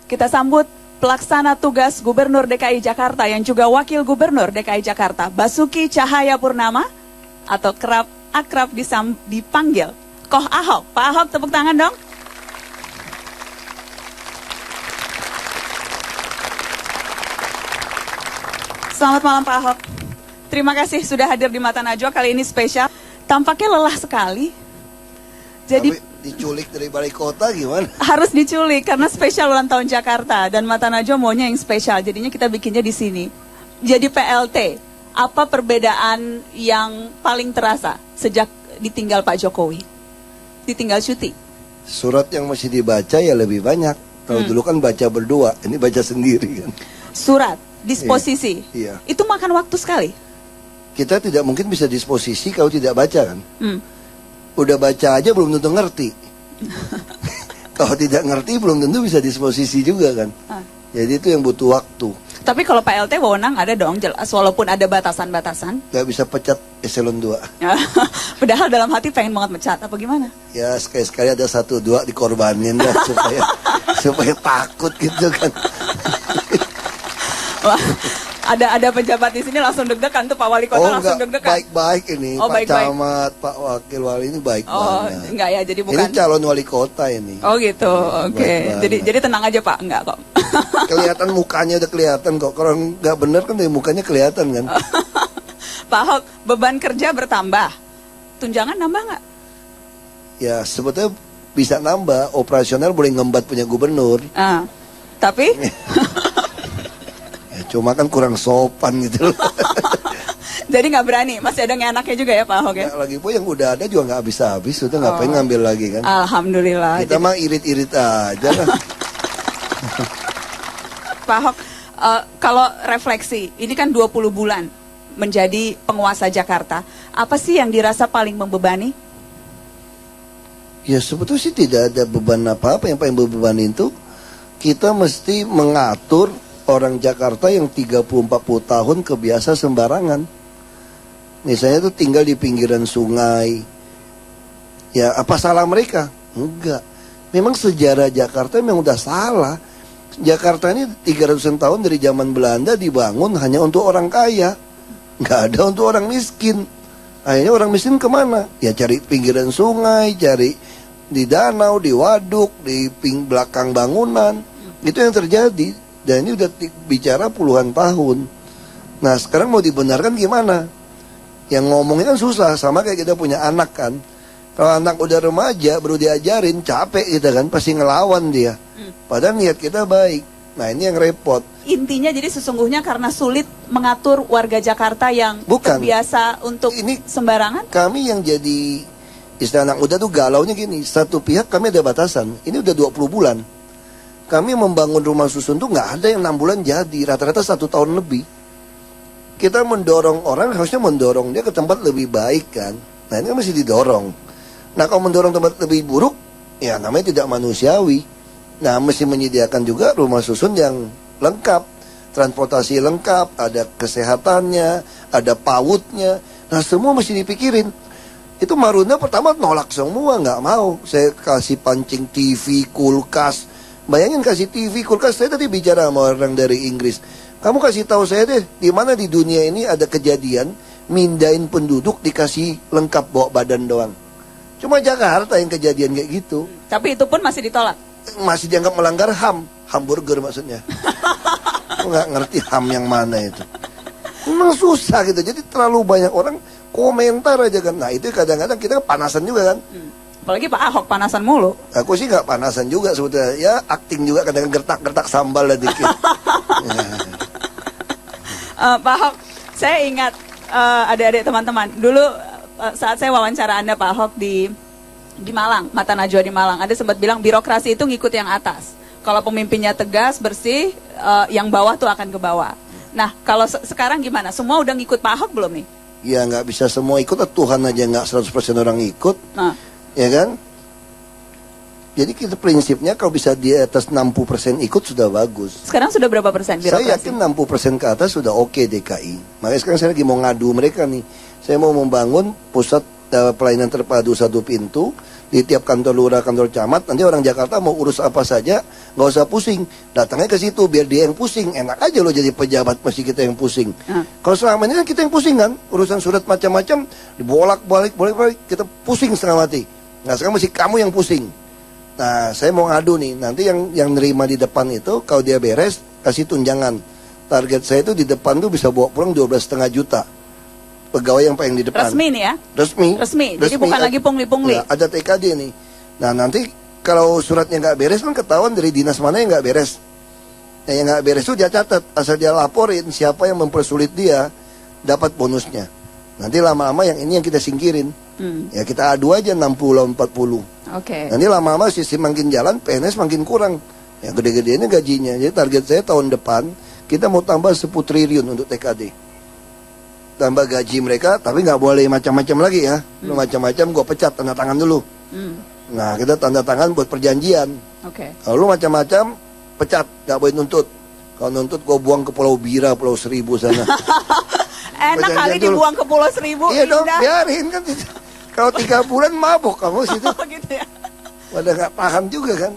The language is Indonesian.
Kita sambut pelaksana tugas Gubernur DKI Jakarta yang juga Wakil Gubernur DKI Jakarta, Basuki Cahayapurnama, atau kerap akrab dipanggil Koh Ahok. Pak Ahok, tepuk tangan dong. Selamat malam Pak Ahok. Terima kasih sudah hadir di Mata Najwa, kali ini spesial. Tampaknya lelah sekali. Jadi diculik dari balai kota gimana? Harus diculik karena spesial ulang tahun Jakarta dan Mata Najwa maunya yang spesial. Jadinya kita bikinnya di sini. Jadi PLT, apa perbedaan yang paling terasa sejak ditinggal Pak Jokowi? Ditinggal cuti. Surat yang masih dibaca ya lebih banyak. Kalau dulu kan baca berdua, ini baca sendiri kan. Surat, disposisi. Iya. Itu makan waktu sekali. Kita tidak mungkin bisa disposisi kalau tidak baca kan. Udah baca aja belum tentu ngerti. Kalau tidak ngerti belum tentu bisa disposisi juga kan. Jadi itu yang butuh waktu. Tapi kalau PLT wewenang ada dong jelas, walaupun ada batasan-batasan. Gak bisa pecat eselon 2. Padahal dalam hati pengen banget mecat, apa gimana? Ya sekali-sekali ada 1-2 dikorbanin lah supaya takut gitu kan. Wah, ada pejabat di sini langsung deg-degan tuh, Pak Wali Kota langsung deg-degan. Baik-baik ini, Pak Camat, Pak Wakil Wali ini baik banget. Enggak ya, jadi bukan. Ini calon wali kota ini. Oh gitu, oke. Jadi tenang aja Pak, enggak kok. Kelihatan mukanya udah kelihatan kok. Kalau nggak bener kan dari mukanya kelihatan kan. Pak Ahok, beban kerja bertambah, tunjangan nambah nggak? Ya sebetulnya bisa nambah, operasional boleh ngembat punya gubernur. Tapi? Ya, cuma kan kurang sopan gitu loh. Jadi nggak berani, masih ada enaknya juga ya Pak Ahok ya? Lagi pun yang udah ada juga nggak habis-habis, udah ngapain ngambil lagi kan? Alhamdulillah. Kita mah irit-irit aja lah. Pak Ahok, kalau refleksi, ini kan 20 bulan menjadi penguasa Jakarta. Apa sih yang dirasa paling membebani? Ya sebetulnya sih tidak ada beban apa-apa. Yang paling membebani itu kita mesti mengatur orang Jakarta yang 30-40 tahun kebiasa sembarangan. Misalnya tuh tinggal di pinggiran sungai. Ya apa salah mereka? Enggak. Memang sejarah Jakarta memang udah salah. Jakarta ini 300-an tahun dari zaman Belanda dibangun hanya untuk orang kaya. Nggak ada untuk orang miskin. Akhirnya orang miskin kemana? Ya cari pinggiran sungai, cari di danau, di waduk, di belakang bangunan. Itu yang terjadi. Dan ini udah bicara puluhan tahun. Nah sekarang mau dibenarkan gimana? Yang ngomongnya kan susah. Sama kayak kita punya anak kan. Kalau anak udah remaja baru diajarin, capek gitu kan, pasti ngelawan dia. Padahal niat kita baik. Nah ini yang repot. Intinya jadi sesungguhnya karena sulit mengatur warga Jakarta yang terbiasa untuk ini sembarangan. Kami yang jadi istilah anak muda tuh galaunya gini. Satu pihak kami ada batasan. Ini udah 20 bulan. Kami membangun rumah susun tuh nggak ada yang 6 bulan jadi. Rata-rata 1 tahun lebih. Kita mendorong orang, harusnya mendorong dia ke tempat lebih baik kan. Nah ini kan masih didorong. Nah kalau mendorong tempat lebih buruk, ya namanya tidak manusiawi. Nah mesti menyediakan juga rumah susun yang lengkap. Transportasi lengkap, ada kesehatannya, ada PAUD-nya. Nah semua mesti dipikirin. Itu Marunda pertama nolak semua, nggak mau. Saya kasih pancing TV, kulkas. Bayangin kasih TV, kulkas. Saya tadi bicara sama orang dari Inggris. Kamu kasih tahu saya deh, di mana di dunia ini ada kejadian mindahin penduduk dikasih lengkap bawa badan doang. Cuma Jakarta yang kejadian kayak gitu. Tapi itu pun masih ditolak. Masih dianggap melanggar HAM, hamburger maksudnya. Aku nggak ngerti HAM yang mana itu. Memang susah gitu. Jadi terlalu banyak orang komentar aja kan. Nah itu kadang-kadang kita panasan juga kan. Apalagi Pak Ahok panasan mulu. Aku sih nggak panasan juga sebetulnya. Ya acting juga kadang-kadang gertak-gertak sambal lah dikit. Pak Ahok, saya ingat adik-adik teman-teman. Dulu saat saya wawancara Anda Pak Ahok di Malang, Mata Najwa di Malang, ada sempat bilang birokrasi itu ngikut yang atas. Kalau pemimpinnya tegas, bersih, yang bawah tuh akan ke bawah. Nah, kalau sekarang gimana? Semua udah ngikut Pak Ahok belum nih? Ya nggak bisa semua ikut, Tuhan aja nggak 100% orang ikut. Nah. Ya kan? Jadi kita prinsipnya kalau bisa di atas 60% ikut sudah bagus. Sekarang sudah berapa persen birokrasi? Saya yakin 60% ke atas sudah oke DKI. Makanya sekarang saya lagi mau ngadu mereka nih. Saya mau membangun pusat pelayanan terpadu satu pintu di tiap kantor lurah, kantor camat. Nanti orang Jakarta mau urus apa saja nggak usah pusing, datangnya ke situ biar dia yang pusing. Enak aja lo jadi pejabat, mesti kita yang pusing. Kalau selama ini kan kita yang pusing kan, urusan surat macam-macam dibolak-balik kita pusing setengah mati. Nah sekarang mesti kamu yang pusing. Nah saya mau ngadu nih, nanti yang nerima di depan itu kalau dia beres kasih tunjangan. Target saya itu di depan tuh bisa bawa pulang 12,5 juta pegawai yang paling di depan. Resmi nih ya? Resmi. Jadi bukan lagi pungli-pungli. Ya, ada TKD nih. Nah nanti kalau suratnya nggak beres kan ketahuan dari dinas mana yang nggak beres. Nah, yang nggak beres itu dia catat, asal dia laporin siapa yang mempersulit dia dapat bonusnya. Nanti lama-lama yang ini yang kita singkirin. Ya kita adu aja 60 lawan 40. Oke. Nanti lama-lama sistem makin jalan, PNS makin kurang. Yang gede-gedenya gajinya. Jadi target saya tahun depan kita mau tambah 10 triliun untuk TKD. Tambah gaji mereka, tapi nggak boleh macam-macam lagi ya. Lu macam-macam gue pecat, tanda tangan dulu. Nah kita tanda tangan buat perjanjian. Kalau lu macam-macam, pecat, nggak boleh nuntut. Kalau nuntut gue buang ke Pulau Bira, Pulau Seribu sana. Enak kali dibuang ke Pulau Seribu. Iya dong, biarin kan. Kalau 3 bulan mabok kamu situ. Gitu ya. Pada nggak paham juga kan.